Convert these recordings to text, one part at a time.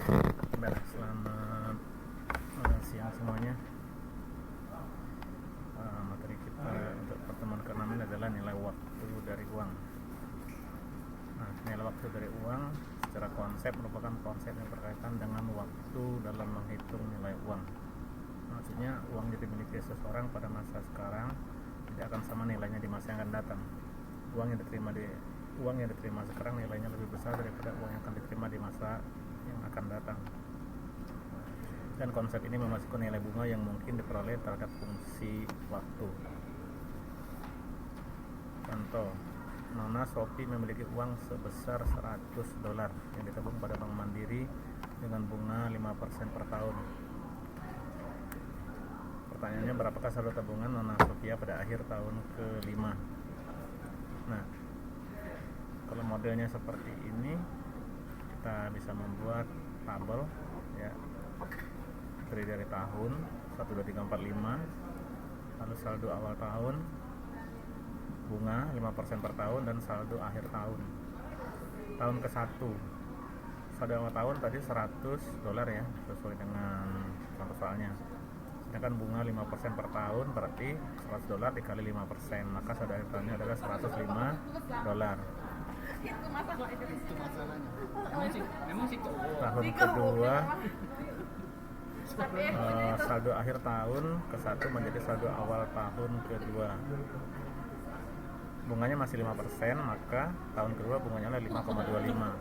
Baik, selamat siang semuanya. Materi kita untuk pertemuan ke-6 ini adalah nilai waktu dari uang. Nah, nilai waktu dari uang secara konsep merupakan konsep yang berkaitan dengan waktu dalam menghitung nilai uang. Maksudnya uang yang dimiliki seseorang pada masa sekarang tidak akan sama nilainya di masa yang akan datang. Uang yang diterima sekarang nilainya lebih besar daripada uang yang akan diterima di masa yang akan datang. Dan konsep ini memasukkan nilai bunga yang mungkin diperoleh terhadap fungsi waktu. Contoh, Nona Sophie memiliki uang sebesar $100 yang ditabung pada Bank Mandiri dengan bunga 5% per tahun. Pertanyaannya, berapakah saldo tabungan Nona Sophia pada akhir tahun ke-5? Nah, kalau modelnya seperti ini, kita bisa membuat tabel ya, terdiri dari tahun 1, 2, 3, 4, 5, lalu saldo awal tahun, bunga 5% per tahun, dan saldo akhir tahun. Tahun ke-1, saldo awal tahun tadi $100 ya, sesuai dengan contoh soalnya. Sedangkan bunga 5% per tahun berarti $100 dikali 5%, maka saldo akhir tahunnya adalah $105. Itu masalahnya. Memang sih Tahun kedua, saldo akhir tahun ke-1 menjadi saldo awal tahun kedua. Bunganya masih 5%, maka tahun kedua bunganya adalah 5,25.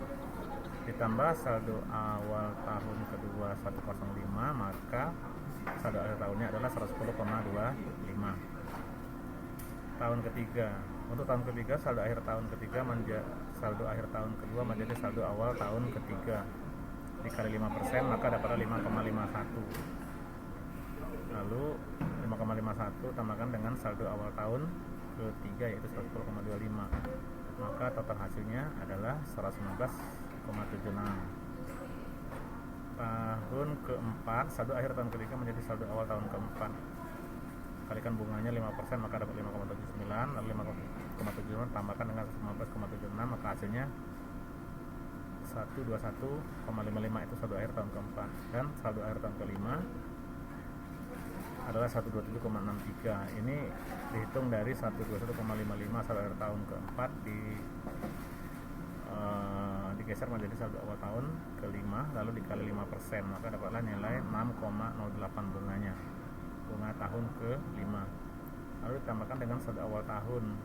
Ditambah saldo awal tahun kedua 105, maka saldo akhir tahunnya adalah 110,25. Tahun ketiga, untuk tahun ketiga saldo akhir tahun ketiga saldo akhir tahun kedua menjadi saldo awal tahun ketiga, dikali 5%, maka dapatlah 5,51. Lalu 5,51 tambahkan dengan saldo awal tahun ketiga yaitu 110,25, maka total hasilnya adalah 119,76. Tahun keempat, saldo akhir tahun ketiga menjadi saldo awal tahun keempat, kalikan bunganya 5%, maka dapat 5,79. Lalu 5,79 tambahkan dengan 119,76, maka hasilnya 121,55, itu saldo akhir tahun keempat. Dan saldo akhir tahun kelima adalah 127,63. Ini dihitung dari 121,55 saldo akhir tahun keempat digeser menjadi saldo awal tahun kelima, lalu dikali 5%, maka dapatlah nilai 6,08 bunganya, bunga tahun ke-5. Lalu ditambahkan dengan saldo awal tahun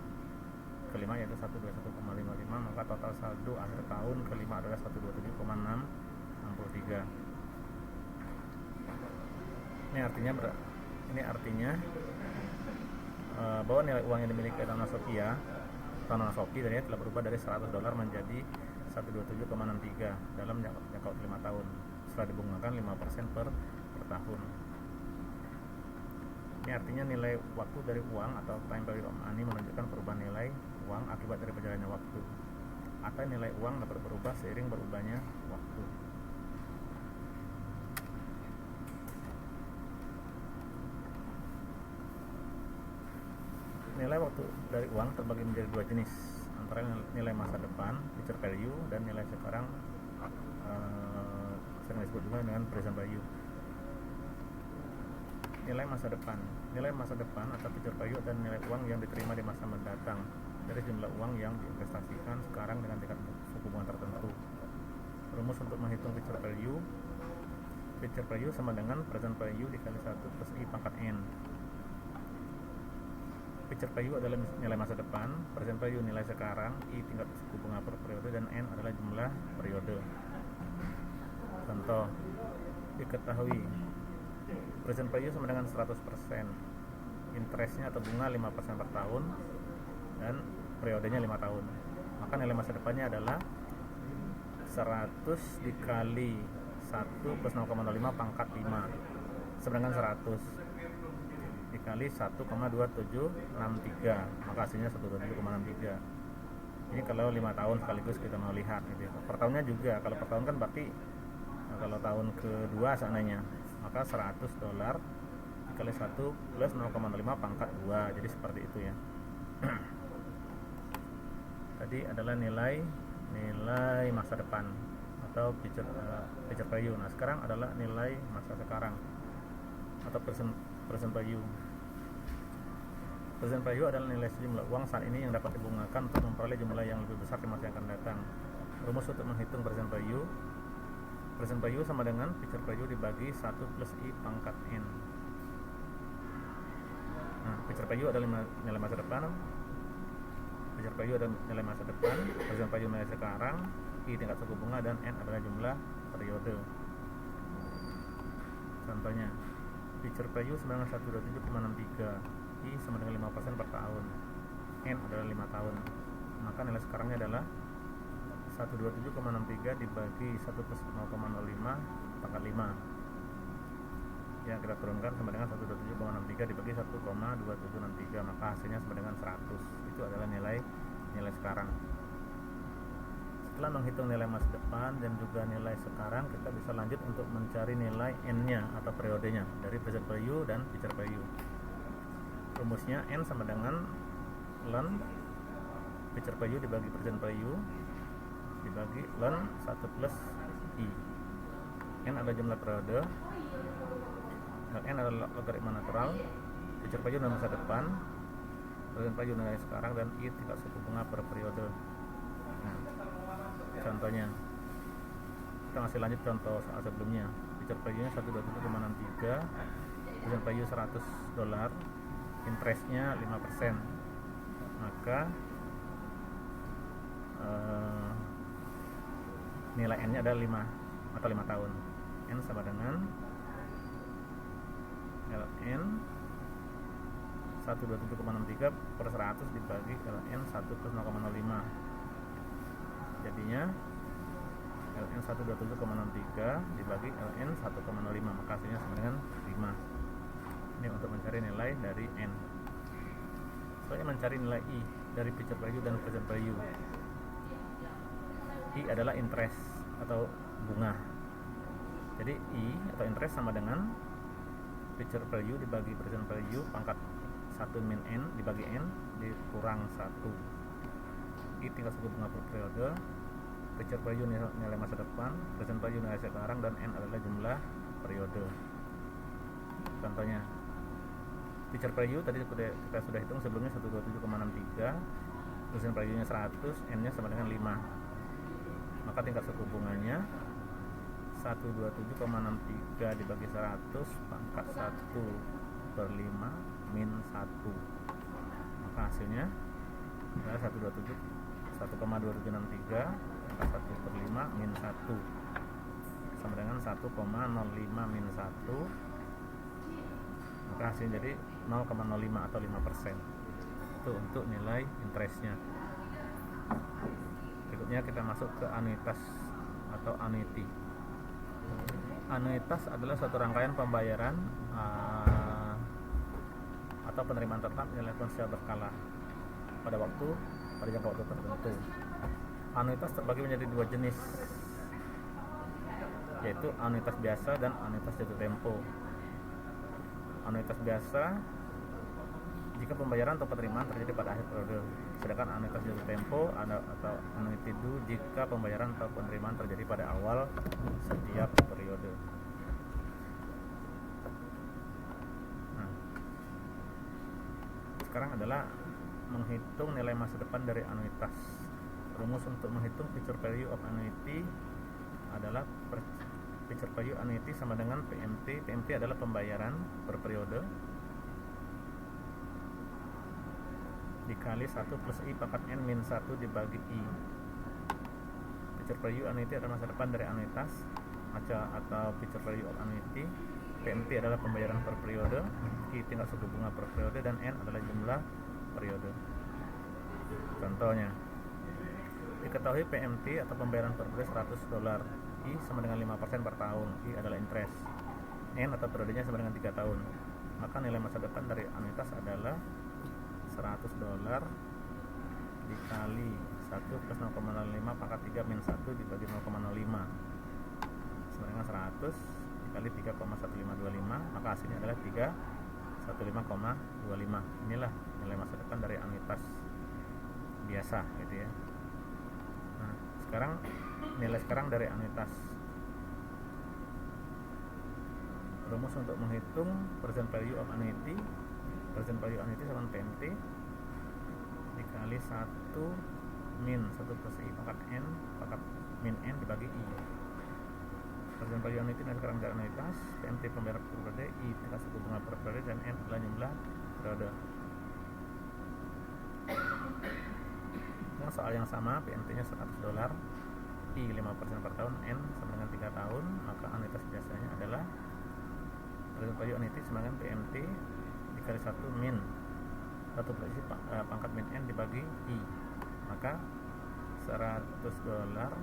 kelima yaitu 121,55, maka total saldo akhir tahun kelima adalah 127,663. Ini artinya bahwa nilai uang yang dimiliki Nona Sophie dari telah berubah dari $100 menjadi 127,63 dalam jangka waktu 5 tahun setelah dibungakan 5% per tahun. Ini artinya nilai waktu dari uang atau time value of money menunjukkan perubahan nilai uang akibat dari berjalannya waktu, atau nilai uang dapat berubah seiring berubahnya waktu. Nilai waktu dari uang terbagi menjadi dua jenis, antara nilai masa depan future value dan nilai sekarang sering disebut juga dengan present value. Nilai masa depan atau future value dan nilai uang yang diterima di masa mendatang dari jumlah uang yang diinvestasikan sekarang dengan tingkat suku bunga tertentu. Rumus untuk menghitung future value sama dengan present value dikali 1 plus I pangkat N. Future value adalah nilai masa depan, present value nilai sekarang, I tingkat suku bunga per periode, dan N adalah jumlah periode. Contoh, diketahui present value sama dengan 100%, interestnya atau bunga 5% per tahun, dan periodenya 5 tahun. Maka nilai masa depannya adalah 100 dikali 1 plus 0,05 pangkat 5, sedangkan 100 dikali 1,2763, maka hasilnya 127,63. Ini kalau 5 tahun sekaligus kita mau lihat gitu. Per tahunnya juga, kalau per tahun kan berarti kalau tahun kedua seandainya, maka $100 dikali 1 plus 0,05 pangkat 2, jadi seperti itu ya. Tadi adalah nilai masa depan atau future value. Nah, sekarang adalah nilai masa sekarang atau present value. Present value adalah nilai sejumlah uang saat ini yang dapat dibungakan untuk memperoleh jumlah yang lebih besar di masa yang akan datang. Rumus untuk menghitung present value sama dengan future value dibagi 1 plus I pangkat N. Nah, future value adalah nilai masa depan, future value adalah nilai masa depan, present value nilai sekarang, I tingkat suku bunga, dan N adalah jumlah periode. Contohnya, future value sama dengan 127,63, I sama dengan 5% per tahun, N adalah 5 tahun. Maka nilai sekarangnya adalah 127,63 dibagi 1 plus 0,05 pangkat 5, yang kita turunkan sama dengan 127,63 dibagi 1,2763, maka hasilnya sama dengan 100. Itu adalah nilai sekarang. Setelah menghitung nilai masa depan dan juga nilai sekarang, kita bisa lanjut untuk mencari nilai N-nya atau periodenya dari present value dan future value. Rumusnya N sama dengan ln future value dibagi present value dibagi ln 1 plus I. N adalah jumlah periode, N adalah logaritma natural, future value nilai masa depan, present value nilai sekarang, dan I tingkat suku bunga per periode. Nah, contohnya kita masih lanjut contoh soal sebelumnya. Future value nya 127,63, present value $100, interestnya 5%, maka nilai N nya adalah 5 atau 5 tahun. N sama dengan ln 127,63 per 100 dibagi ln 1 plus 0,05, jadinya ln 127,63 dibagi ln 1,05, maka hasilnya sama dengan 5. Ini untuk mencari nilai dari N. Selanjutnya mencari nilai I dari future value dan present value. I adalah interest atau bunga, jadi I atau interest sama dengan future value dibagi present value pangkat 1 min N dibagi N dikurang 1. I tingkat suku bunga per periode, future value nilai masa depan, present value nilai sekarang, dan N adalah jumlah periode. Contohnya, future value tadi kita sudah hitung sebelumnya 127,63, present value nya 100, N nya sama dengan 5, maka tingkat suku bunganya 127,63 dibagi 100 pangkat 1 per 5 min 1, maka hasilnya adalah 1,2763 pangkat 1 per 5 min 1 sama dengan 1,05 min 1, maka hasilnya jadi 0,05 atau 5%. Itu untuk nilai interestnya. Berikutnya kita masuk ke anuitas atau annuity. Anuitas adalah suatu rangkaian pembayaran atau penerimaan tetap yang dilakukan secara berkala pada jangka waktu tertentu. Anuitas terbagi menjadi 2 jenis, yaitu anuitas biasa dan anuitas jatuh tempo. Anuitas biasa jika pembayaran atau penerimaan terjadi pada akhir periode, sedangkan anuitas jatuh tempo atau annuity due jika pembayaran atau penerimaan terjadi pada awal setiap periode. Nah, sekarang adalah menghitung nilai masa depan dari anuitas. Rumus untuk menghitung future value of annuity adalah future value annuity sama dengan PMT. PMT adalah pembayaran per periode dikali 1 plus I pangkat N min 1 dibagi I. Future value annuity adalah masa depan dari anuitas atau future value of annuity. PMT adalah pembayaran per periode, I tingkat suku bunga per periode, dan N adalah jumlah periode. Contohnya, diketahui PMT atau pembayaran per periode $100, I sama dengan 5% per tahun, I adalah interest, N atau periodenya sama dengan 3 tahun, maka nilai masa depan dari anuitas adalah $100 dikali 1 plus 0,05 pangkat 3 min 1 dibagi 0,05 sama dengan 100 dikali 3,1525, maka hasilnya adalah 315,25. Inilah nilai masa depan dari anuitas biasa gitu ya. Nah, sekarang nilai sekarang dari anuitas. Rumus untuk menghitung present value of annuity. Present value annuity sama PMT dikali 1 min 1 plus I pangkat N pangkat min N dibagi I. Present value annuity nilai sekarang dari anuitas, PMT pembayaran per periode, I tingkat suku bunga per periode, dan N adalah jumlah periode. Dengan soal yang sama, PMT-nya $100, I 5% per tahun, N sama dengan 3 tahun, maka anuitas biasanya adalah present value annuity sama dengan PMT dikali 1 min 1 plus I pangkat min N dibagi I. Maka $100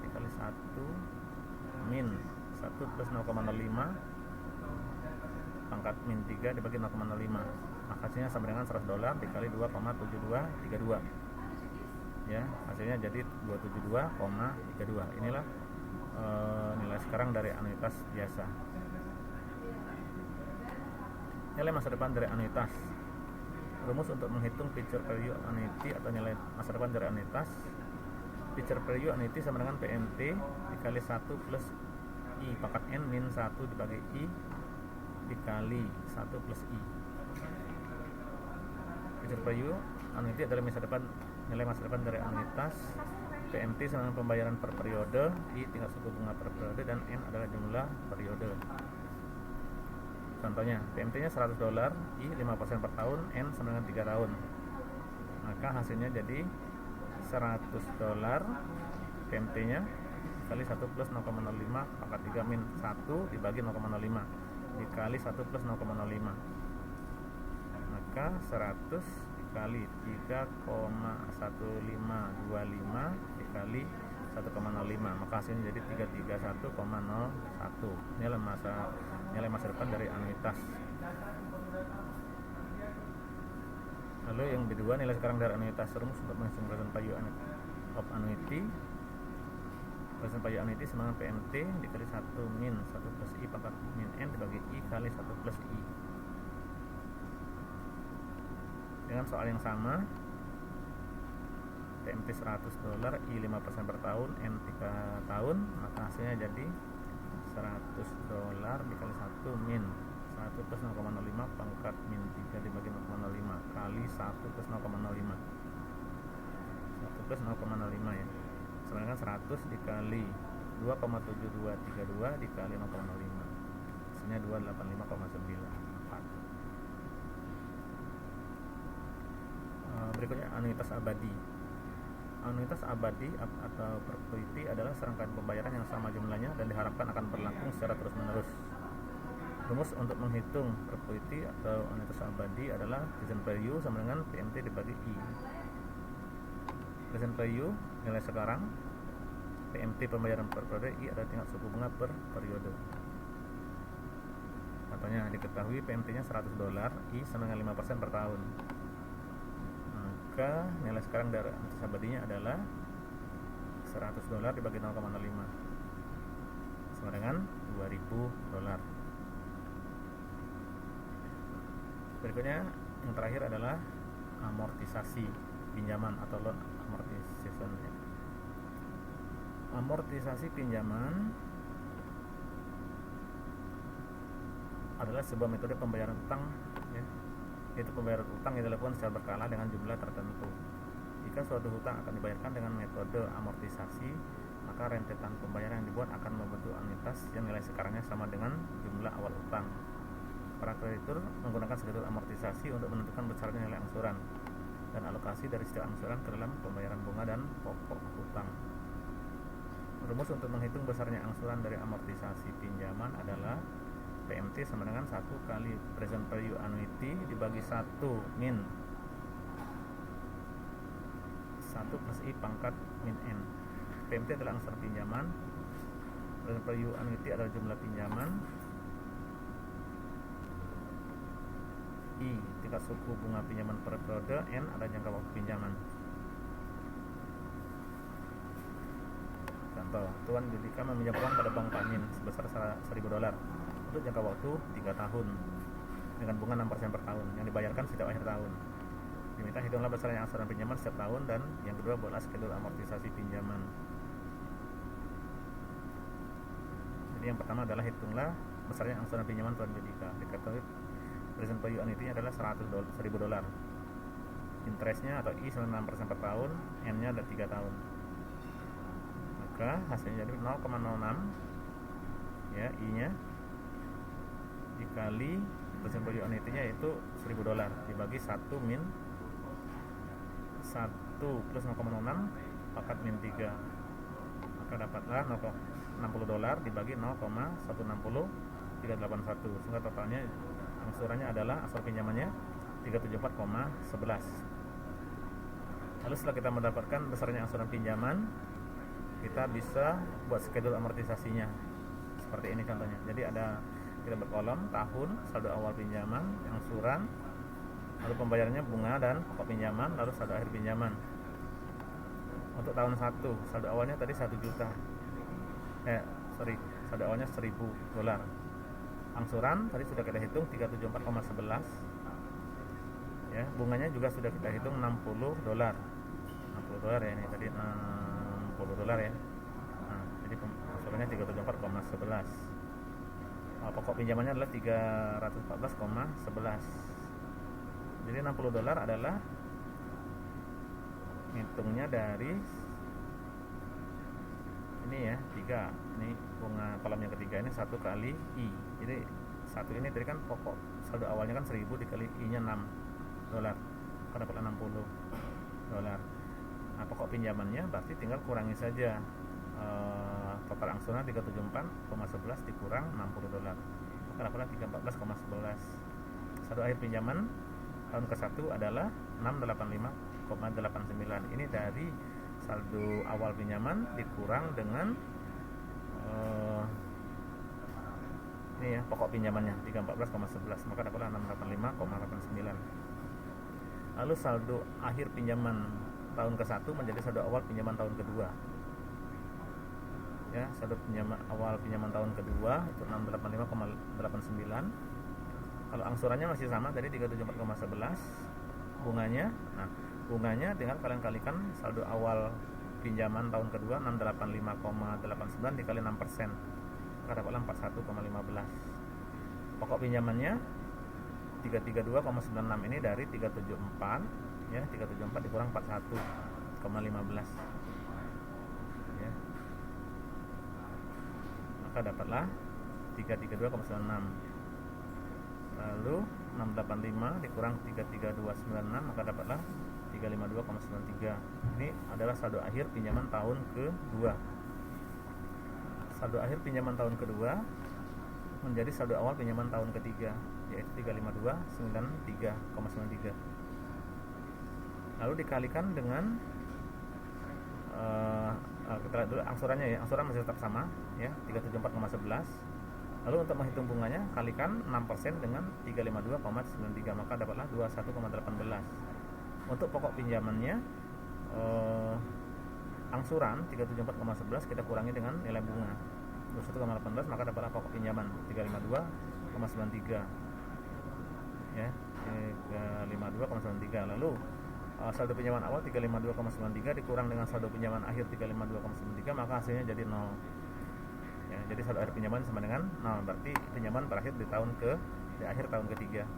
dikali 1 min 1 plus 0,05 pangkat min 3 dibagi 0,05, maka hasilnya sama dengan $100 dikali 2,7232 ya, hasilnya jadi 272,32. Inilah nilai sekarang dari anuitas biasa. Nilai masa depan dari anuitas. Rumus untuk menghitung future value annuity atau nilai masa depan dari anuitas. Future value annuity sama dengan PMT dikali 1 plus I pangkat N min 1 dibagi I dikali 1 plus I. Future value annuity adalah nilai masa depan dari anuitas. PMT sama dengan pembayaran per periode, I tingkat suku bunga per periode, dan N adalah jumlah periode. Contohnya, PMT-nya $100, I 5% per tahun, N sama dengan 3 tahun. Maka hasilnya jadi $100 PMT-nya dikali 1 plus 0,05 pangkat 3 min 1 dibagi 0,05 dikali 1 plus 0,05, maka 100 dikali 3,1525 dikali 1,05, maka hasilnya jadi 331,01. Nilai masa depan dari anuitas. Lalu yang kedua, nilai sekarang dari anuitas. Rumus untuk menghitung present value of annuity. Present value annuity sama dengan PMT dikali 1 min 1 plus I pangkat min N dibagi I kali 1 plus I. Dengan soal yang sama, PMT $100, I 5% per tahun, N 3 tahun, maka hasilnya jadi $100 dikali 1 min 1 plus 0,05 pangkat min 3 dibagi 0,05 kali 1 plus 0,05 1 plus 0,05 ya, sama dengan 100 dikali 2,7232 dikali 0,05, hasilnya 285,9. Berikutnya anuitas abadi. Anuitas abadi atau perpetuity adalah serangkaian pembayaran yang sama jumlahnya dan diharapkan akan berlangsung secara terus-menerus. Rumus untuk menghitung perpetuity atau anuitas abadi adalah present value sama dengan PMT dibagi I. Present value nilai sekarang, PMT pembayaran per periode, I adalah tingkat suku bunga per periode. Contohnya, diketahui PMT-nya $100, I sama dengan 5% per tahun. Maka nilai sekarang dari anuitas abadinya adalah $100 dibagi 0,05 sama dengan $2.000. Berikutnya yang terakhir adalah amortisasi pinjaman atau loan amortization. Amortisasi pinjaman adalah sebuah metode pembayaran utang ya, yaitu pembayaran utang yang dilakukan secara berkala dengan jumlah tertentu. Jika suatu hutang akan dibayarkan dengan metode amortisasi, maka rentetan pembayaran yang dibuat akan membentuk anuitas yang nilai sekarangnya sama dengan jumlah awal utang. Para kreditur menggunakan schedule amortisasi untuk menentukan besarnya nilai angsuran dan alokasi dari setiap angsuran ke dalam pembayaran bunga dan pokok hutang. Rumus untuk menghitung besarnya angsuran dari amortisasi pinjaman adalah PMT sama dengan 1 kali present value annuity dibagi 1 min 1 plus I pangkat min N. PMT adalah angsuran pinjaman, present value annuity adalah jumlah pinjaman, I tingkat suku bunga pinjaman per periode, N adalah jangka waktu pinjaman. Contoh, Tuan Judika meminjam uang pada Bank Panin sebesar $1.000 untuk jangka waktu 3 tahun dengan bunga 6% per tahun yang dibayarkan setiap akhir tahun. Diminta hitunglah besarnya angsuran pinjaman setiap tahun, dan yang kedua buatlah schedule amortisasi pinjaman. Jadi yang pertama adalah hitunglah besarnya angsuran pinjaman tahun ketiga. Diketahui present value annuity adalah $100.000. Interestnya atau I 96% per tahun, N-nya ada 3 tahun. Maka hasilnya jadi 0,06 ya, I-nya dikali present value annuity-nya yaitu $1.000 dibagi 1 min 1 plus 0,06 pangkat min 3, maka dapatlah $60 dibagi 0,160381, sehingga totalnya angsurannya adalah angsuran pinjamannya 374,11. Lalu setelah kita mendapatkan besarnya angsuran pinjaman, kita bisa buat schedule amortisasinya seperti ini contohnya. Jadi kita berkolom tahun, saldo awal pinjaman, angsuran, lalu pembayarannya bunga dan pokok pinjaman, lalu saldo akhir pinjaman. Untuk tahun 1, saldo awalnya tadi 1 juta. Saldo awalnya $1.000. Angsuran tadi sudah kita hitung 374,11. Ya, bunganya juga sudah kita hitung $60. $60 ya, ini tadi $60 ya. Nah, jadi angsurannya 374,11. Pokok pinjamannya adalah 314,11. Jadi $60 adalah hitungnya dari ini ya, 3. Ini bunga kolom yang ketiga ini 1 kali I. Jadi 1 ini tadi kan pokok saldo awalnya kan 1.000 dikali I-nya $6, maka dapatlah $60. Nah, pokok pinjamannya berarti tinggal kurangi saja total angsuran 374,11 dikurang $60, maka dapatlah 314,11. Saldo akhir pinjaman tahun ke-1 adalah 685,89. Ini dari saldo awal pinjaman dikurang dengan ini ya, pokok pinjamannya 314,11, maka dapatlah 685,89. Lalu saldo akhir pinjaman tahun ke-1 menjadi saldo awal pinjaman tahun kedua. Ya, saldo pinjaman awal pinjaman tahun kedua itu 685,89. Kalau angsurannya masih sama tadi 374,11, bunganya, nah bunganya tinggal kalian kalikan saldo awal pinjaman tahun kedua 685,89 dikali 6%, maka dapatlah 41,15. Pokok pinjamannya 332,96, ini dari 374 ya, 374 dikurang 41,15 ya, maka dapatlah 332,96. Lalu 685 dikurang 332,96, maka dapatlah 352,93. Ini adalah saldo akhir pinjaman tahun kedua. Saldo akhir pinjaman tahun kedua menjadi saldo awal pinjaman tahun ketiga, yaitu 352,93,93. Lalu dikalikan dengan kita lihat dulu angsurannya ya. Angsuran masih tetap sama ya, 374,11. Lalu untuk menghitung bunganya kalikan 6% dengan 352,93, maka dapatlah 21,18. Untuk pokok pinjamannya angsuran 374,11 kita kurangi dengan nilai bunga 21,18, maka dapatlah pokok pinjaman 352,93 ya, 352,93. Lalu saldo pinjaman awal 352,93 dikurang dengan saldo pinjaman akhir 352,93, maka hasilnya jadi 0 ya. Jadi saldo akhir pinjaman sama dengan 0, berarti pinjaman berakhir di akhir tahun ketiga.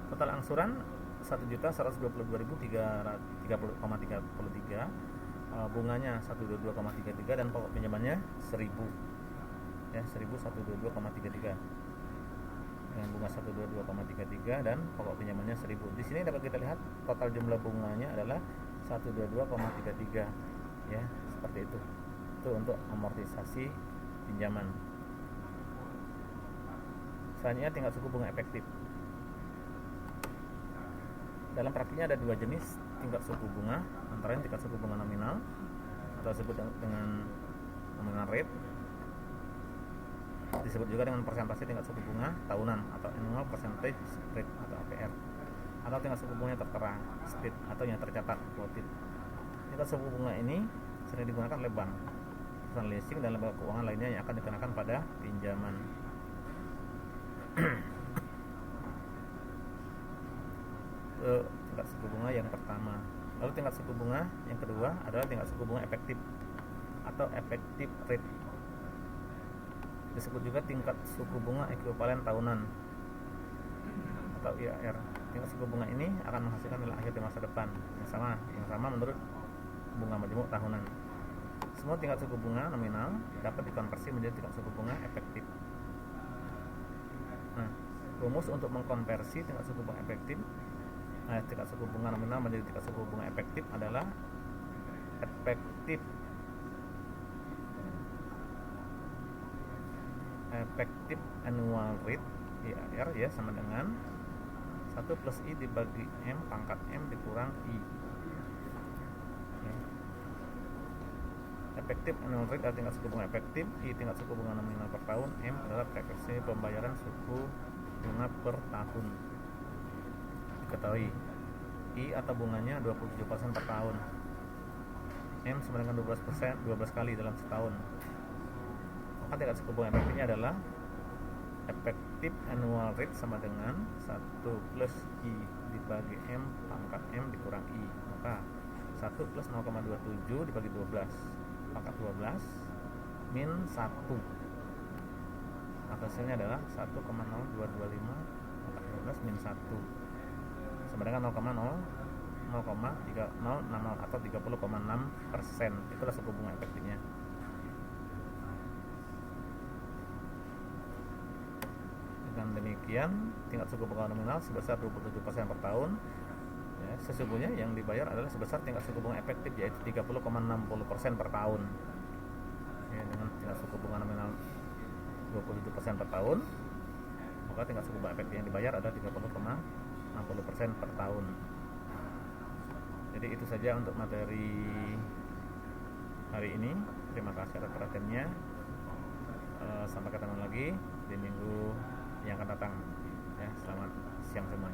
Total angsuran 1.122.330,33, bunganya 122,33 dan pokok pinjamannya 1.000 ya, 1.122,33 dengan bunga 122,33 dan pokok pinjamannya 1.000. Di sini dapat kita lihat total jumlah bunganya adalah 122,33 ya, seperti itu. Itu untuk amortisasi pinjaman. Selanjutnya tingkat suku bunga efektif. Dalam praktiknya ada 2 jenis tingkat suku bunga, antara lain tingkat suku bunga nominal atau disebut dengan nominal rate, disebut juga dengan persentase tingkat suku bunga tahunan atau annual percentage rate atau APR, atau tingkat suku bunga yang tertera state atau yang tercatat quoted. Tingkat suku bunga ini sering digunakan oleh bank, perusahaan leasing dan lembaga keuangan lainnya yang akan dikenakan pada pinjaman. Tingkat suku bunga yang pertama. Lalu tingkat suku bunga yang kedua adalah tingkat suku bunga efektif atau effective rate. disebut juga tingkat suku bunga ekuivalen tahunan atau IAR. Tingkat suku bunga ini akan menghasilkan nilai akhir di masa depan yang sama menurut bunga majemuk tahunan. Semua tingkat suku bunga nominal dapat dikonversi menjadi tingkat suku bunga efektif. Nah, rumus untuk mengkonversi tingkat suku bunga efektif, tingkat suku bunga nominal menjadi tingkat suku bunga efektif adalah efektif annual rate IAR ya sama dengan 1 plus I dibagi M pangkat M dikurang I. Efektif annual rate adalah tingkat suku bunga efektif, I tingkat suku bunga nominal per tahun, M adalah frekuensi pembayaran suku bunga per tahun. Diketahui I atau bunganya 27% per tahun, M sama dengan 12 kali dalam setahun. Maka tingkat suku bunga efektifnya adalah efektif annual rate sama dengan 1 plus I dibagi M pangkat M dikurang I. Maka 1 plus 0,27 dibagi 12 pangkat 12 min 1, maka hasilnya adalah 1,0225 pangkat 12 min 1 sama dengan 0,3060 atau 30,6%. Itulah suku bunga efektifnya. Dengan demikian tingkat suku bunga nominal sebesar 27% per tahun ya, sesungguhnya yang dibayar adalah sebesar tingkat suku bunga efektif yaitu 30,60% per tahun ya, dengan tingkat suku bunga nominal 27% per tahun, maka tingkat suku bunga efektif yang dibayar adalah 30,60% per tahun. Jadi itu saja untuk materi hari ini. Terima kasih atas perhatiannya. Sampai ketemu lagi di minggu yang akan datang ya. Selamat siang semua.